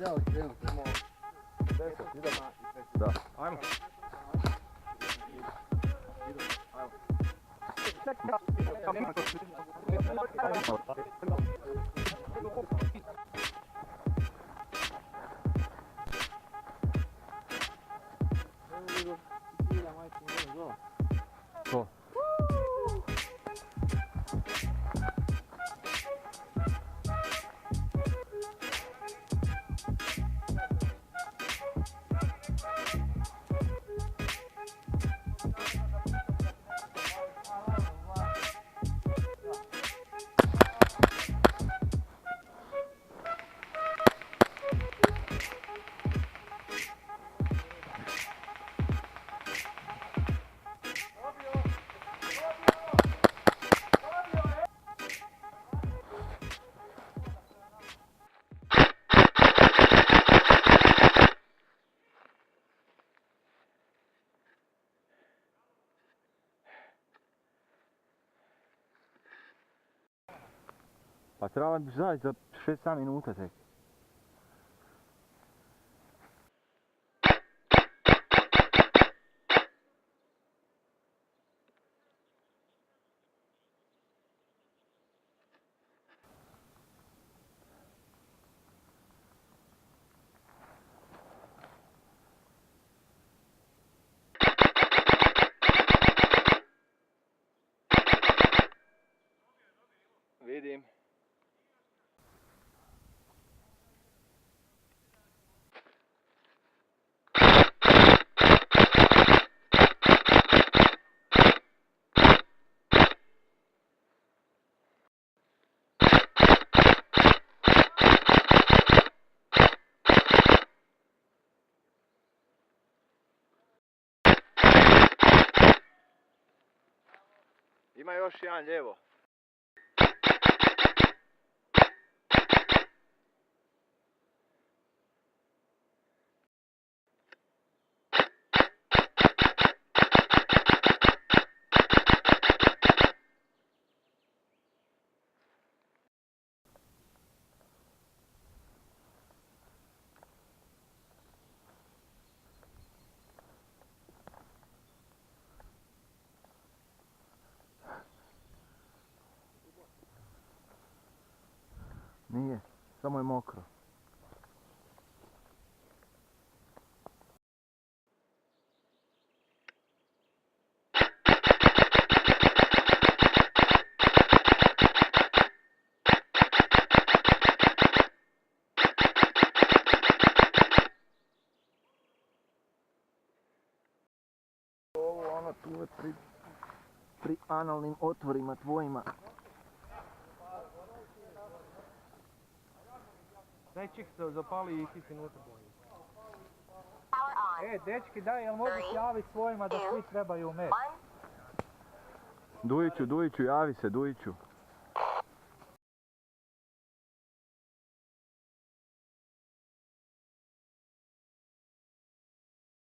trebali krenuti. 10, idemo. Da. Ajmo. To. Pa treba bi zaći za 6-7 minuta tek. Vidim. Ima još jedan lijevo. Nije, samo je mokro. Ovo ono tu je pri analnim otvorima tvojima. Daj čik se zapali i ti si unutra boji. Dečki, daj, jel mogu javiti svojima da svi trebaju u med? Dujiću, javi se, Dujiću.